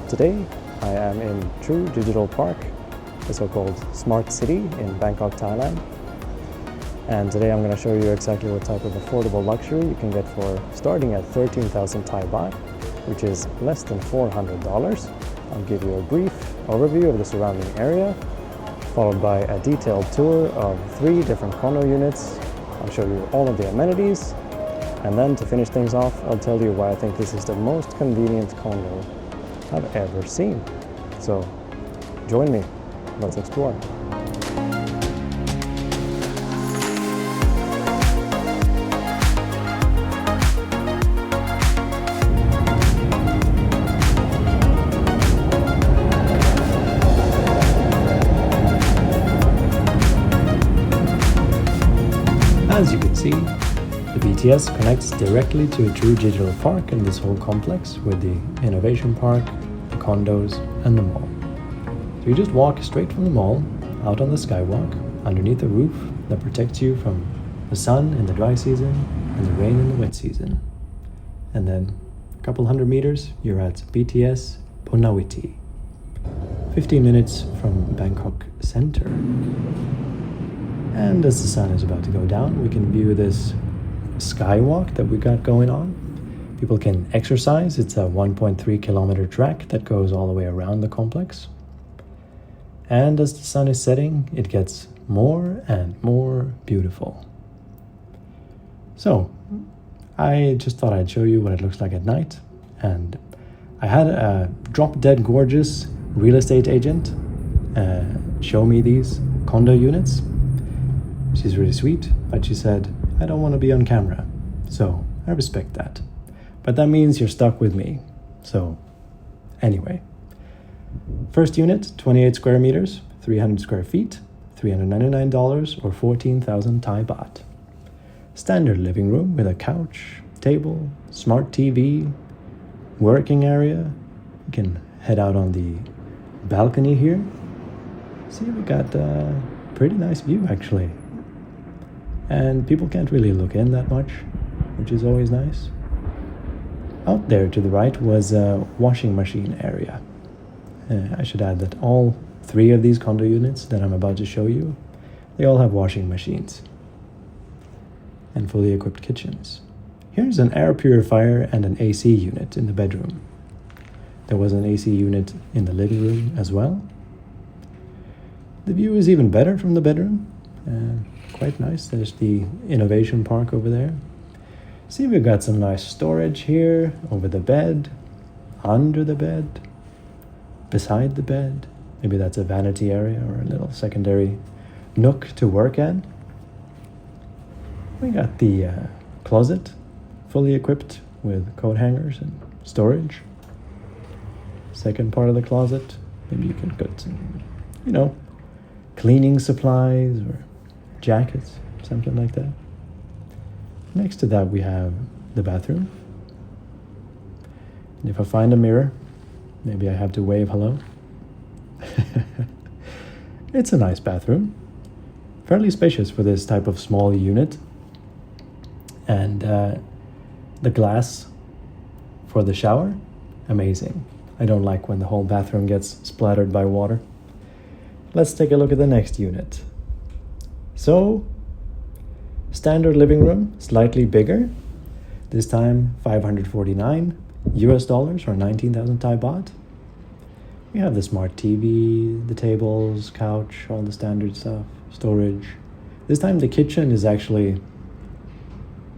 Today I am in True Digital Park, the so-called smart city in Bangkok, Thailand. And today I'm going to show you exactly what type of affordable luxury you can get for starting at 13,000 Thai baht, which is less than $400. I'll give you a brief overview of the surrounding area, followed by a detailed tour of 3 different condo units. I'll show you all of the amenities, and then to finish things off, I'll tell you why I think this is the most convenient condo I've ever seen. So join me, let's explore. As you can see, the BTS connects directly to a true digital park in this whole complex with the innovation park, the condos, and the mall. So you just walk straight from the mall, out on the skywalk, underneath a roof that protects you from the sun in the dry season and the rain in the wet season. And then a couple hundred meters, you're at BTS Phonawiti, 15 minutes from Bangkok Center. And as the sun is about to go down, we can view this skywalk that we got going on. People can exercise. It's a 1.3 kilometer track that goes all the way around the complex. And as the sun is setting, it gets more and more beautiful. So, I just thought I'd show you what it looks like at night. And I had a drop-dead gorgeous real estate agent show me these condo units. She's really sweet, but she said, I don't want to be on camera. So I respect that. But that means you're stuck with me. So anyway, first unit, 28 square meters, 300 square feet, $399 or 14,000 Thai baht. Standard living room with a couch, table, smart TV, working area. You can head out on the balcony here. See, we got a pretty nice view actually. And people can't really look in that much, which is always nice. Out there to the right was a washing machine area. I should add that all 3 of these condo units that I'm about to show you, they all have washing machines and fully equipped kitchens. Here's an air purifier and an AC unit in the bedroom. There was an AC unit in the living room as well. The view is even better from the bedroom. Quite nice. There's the innovation park over there. See, we've got some nice storage here, over the bed, under the bed, beside the bed. Maybe that's a vanity area or a little secondary nook to work at. We got the closet, fully equipped with coat hangers and storage. Second part of the closet, maybe you can put some, cleaning supplies or jackets, something like that. Next to that we have the bathroom. And if I find a mirror, maybe I have to wave hello. It's a nice bathroom, fairly spacious for this type of small unit. And the glass for the shower, amazing. I don't like when the whole bathroom gets splattered by water. Let's take a look at the next unit. So, standard living room, slightly bigger. This time $549 or 19,000 Thai baht. We have the smart TV, the tables, couch, all the standard stuff, storage. This time the kitchen is actually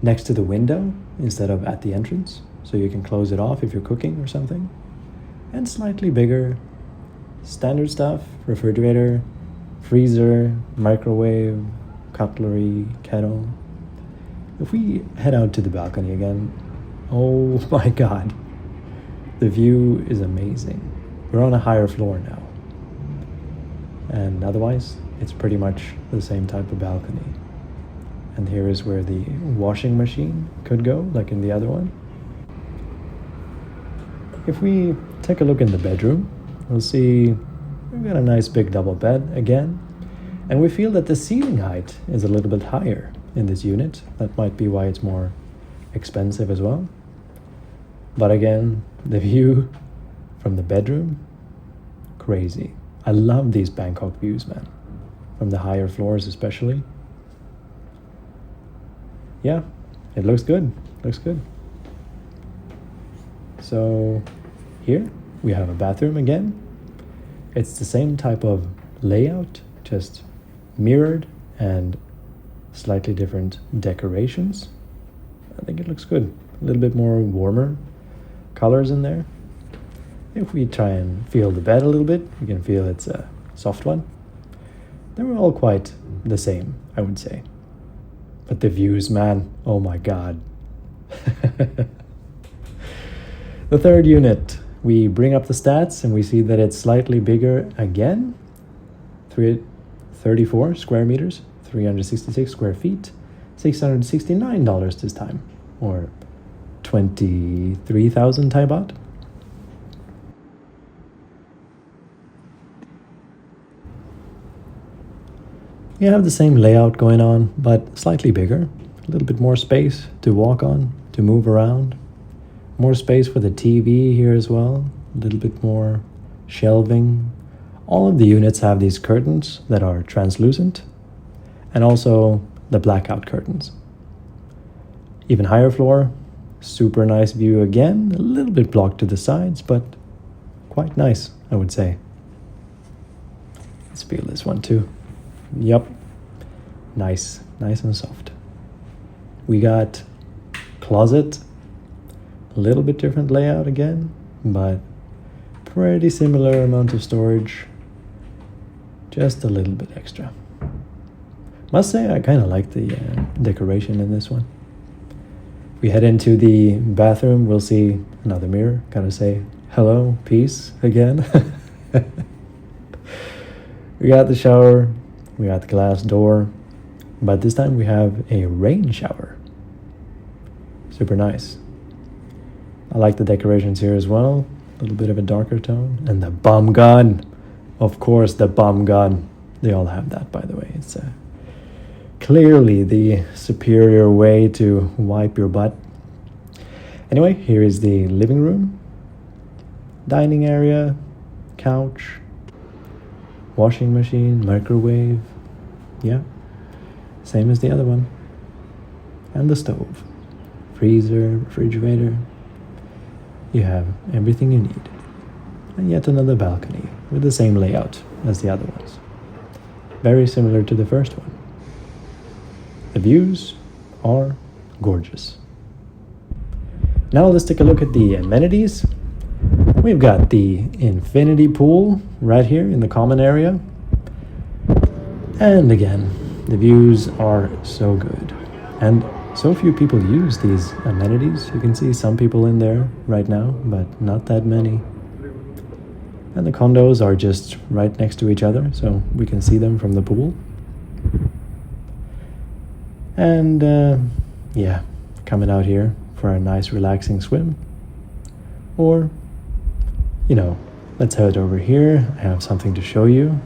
next to the window instead of at the entrance, so you can close it off if you're cooking or something. And slightly bigger, standard stuff, refrigerator, freezer, microwave, cutlery, kettle. If we head out to the balcony again, oh my god, the view is amazing. We're on a higher floor now. And otherwise, it's pretty much the same type of balcony. And here is where the washing machine could go, like in the other one. If we take a look in the bedroom, we'll see we've got a nice big double bed again, and we feel that the ceiling height is a little bit higher in this unit. That might be why it's more expensive as well. But again, the view from the bedroom. Crazy. I love these Bangkok views, man. From the higher floors especially. Yeah, it looks good. Looks good. So here we have a bathroom again. It's the same type of layout, just mirrored and slightly different decorations. I think it looks good. A little bit more warmer colors in there. If we try and feel the bed a little bit, you can feel it's a soft one. They were all quite the same, I would say. But the views, man, oh my god. The third unit, we bring up the stats and we see that it's slightly bigger again. 34 square meters, 366 square feet, $669 this time, or 23,000 Thai baht. You have the same layout going on, but slightly bigger. A little bit more space to walk on, to move around. More space for the TV here as well. A little bit more shelving. All of the units have these curtains that are translucent, and also the blackout curtains. Even higher floor, super nice view again. A little bit blocked to the sides, but quite nice, I would say. Let's feel this one too. Yep, nice and soft. We got closet, a little bit different layout again, but pretty similar amount of storage, just a little bit extra. Must say I kind of like the decoration in this one. We head into the bathroom, we'll see another mirror, gotta say hello, peace again. We got the shower. We got the glass door, but this time we have a rain shower. Super nice. I like the decorations here as well. A little bit of a darker tone. And the bum gun. Of course, the bum gun. They all have that, by the way. It's clearly the superior way to wipe your butt. Anyway, here is the living room. Dining area, couch, washing machine, microwave. Yeah, same as the other one. And the stove, freezer, refrigerator. You have everything you need. And yet another balcony with the same layout as the other ones. Very similar to the first one. The views are gorgeous. Now let's take a look at the amenities. We've got the infinity pool right here in the common area. And again, the views are so good. And so few people use these amenities. You can see some people in there right now, but not that many. And the condos are just right next to each other, so we can see them from the pool. And yeah, coming out here for a nice relaxing swim. Or, you know, let's head over here. I have something to show you.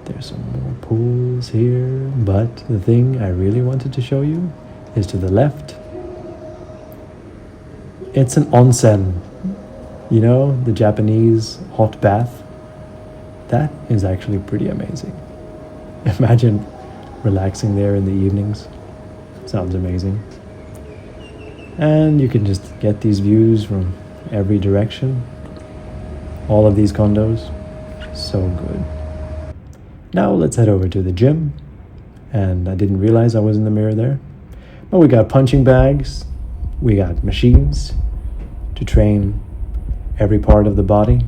There's some more pools here, but the thing I really wanted to show you is to the left. It's an onsen. You know, the Japanese hot bath. That is actually pretty amazing. Imagine relaxing there in the evenings. Sounds amazing. And you can just get these views from every direction. All of these condos. So good. Now let's head over to the gym. And I didn't realize I was in the mirror there. But we got punching bags. We got machines to train every part of the body.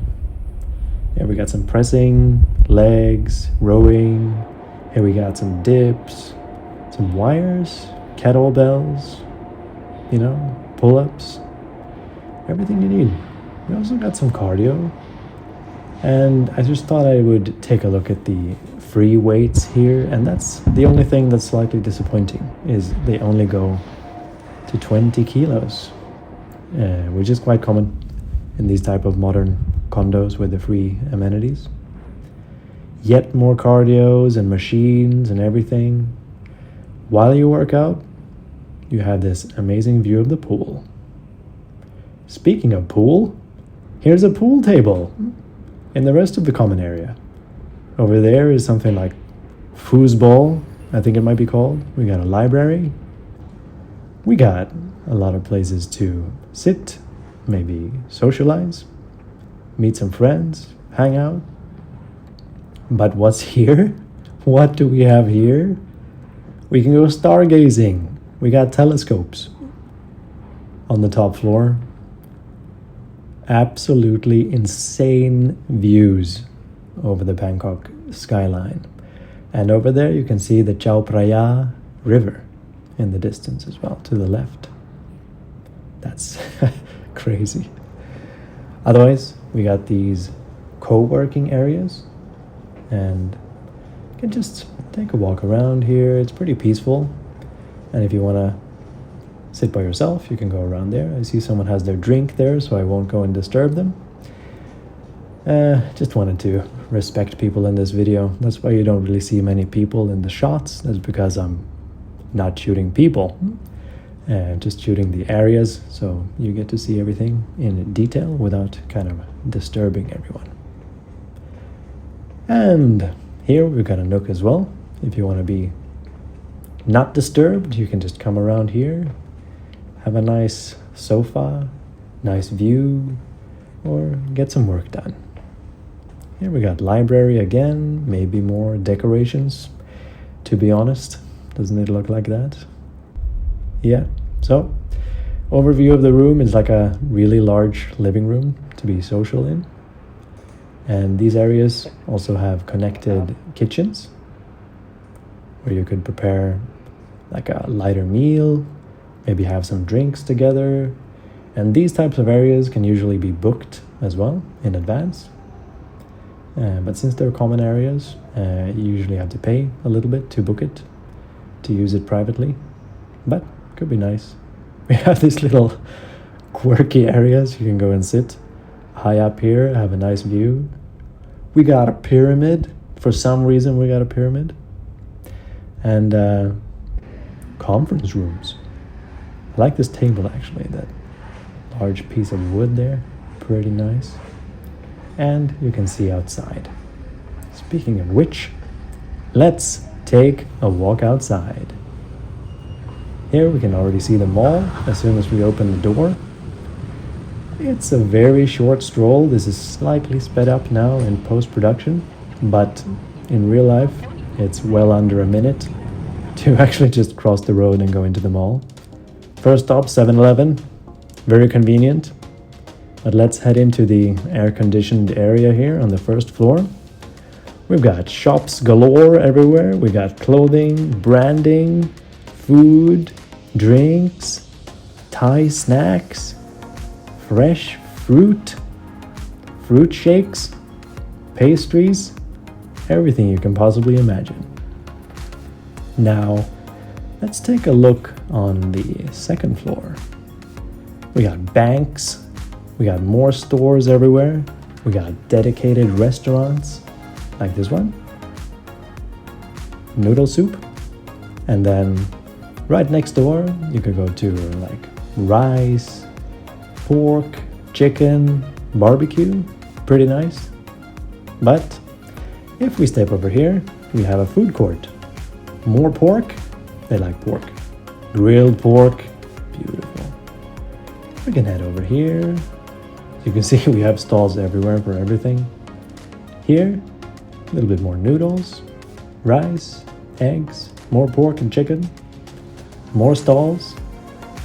Yeah, we got some pressing, legs, rowing. Here we got some dips, some wires, kettlebells, you know, pull-ups. Everything you need. We also got some cardio. And I just thought I would take a look at the free weights here, and that's the only thing that's slightly disappointing, is they only go to 20 kilos, which is quite common in these type of modern condos with the free amenities. Yet more cardios and machines and everything. While you work out, you have this amazing view of the pool. Speaking of pool, Here's a pool table in the rest of the common area. Over there is something like foosball, I think it might be called. We got a library. We got a lot of places to sit, maybe socialize, meet some friends, hang out. But what's here? What do we have here? We can go stargazing. We got telescopes on the top floor. Absolutely insane views over the Bangkok skyline. And over there you can see the Chao Phraya River in the distance as well, to the left. That's crazy. Otherwise, we got these co-working areas, and you can just take a walk around here. It's pretty peaceful. And if you want to sit by yourself, you can go around there. I see someone has their drink there, so I won't go and disturb them. Just wanted to respect people in this video. That's why you don't really see many people in the shots. That's because I'm not shooting people, just shooting the areas, so you get to see everything in detail without kind of disturbing everyone. And here we've got a nook as well. If you want to be not disturbed, you can just come around here, have a nice sofa, nice view, or get some work done. Here we got library again, maybe more decorations, to be honest. Doesn't it look like that? Yeah, so overview of the room is like a really large living room to be social in. And these areas also have connected kitchens where you could prepare like a lighter meal, maybe have some drinks together. And these types of areas can usually be booked as well in advance. But since they're common areas, you usually have to pay a little bit to book it, to use it privately. But it could be nice. We have these little quirky areas you can go and sit high up here, have a nice view. We got a pyramid. For some reason we got a pyramid. And conference rooms. I like this table actually, that large piece of wood there, pretty nice. And you can see outside. Speaking of which, let's take a walk outside. Here we can already see the mall as soon as we open the door. It's a very short stroll. This is slightly sped up now in post-production, but in real life it's well under a minute to actually just cross the road and go into the mall. First stop, 7-Eleven. Very convenient. But let's head into the air-conditioned area here on the first floor. We've got shops galore everywhere. We got clothing, branding, food, drinks, Thai snacks, fresh fruit, fruit shakes, pastries, everything you can possibly imagine. Now, let's take a look on the second floor. We got banks. We got more stores everywhere. We got dedicated restaurants, like this one. Noodle soup. And then right next door, you could go to like rice, pork, chicken, barbecue. Pretty nice. But if we step over here, we have a food court. More pork. They like pork. Grilled pork. Beautiful. We can head over here. You can see we have stalls everywhere for everything. Here, a little bit more noodles, rice, eggs, more pork and chicken, more stalls.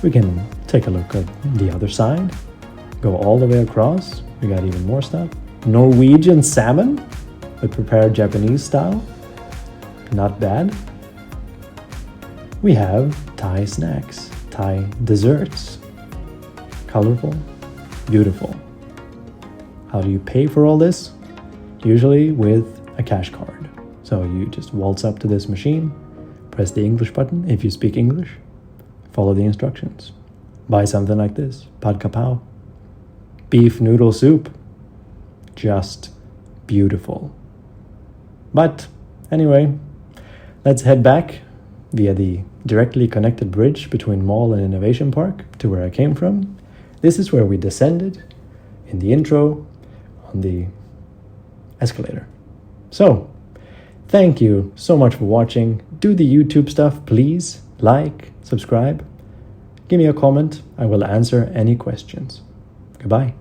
We can take a look at the other side, go all the way across. We got even more stuff. Norwegian salmon, but prepared Japanese style. Not bad. We have Thai snacks, Thai desserts. Colorful, beautiful. How do you pay for all this? Usually with a cash card. So you just waltz up to this machine, press the English button if you speak English, follow the instructions. Buy something like this, pad kapow, beef noodle soup. Just beautiful. But anyway, let's head back via the directly connected bridge between Mall and Innovation Park to where I came from. This is where we descended in the intro on the escalator. So, thank you so much for watching. Do the YouTube stuff, please. Like, subscribe. Give me a comment. I will answer any questions. Goodbye.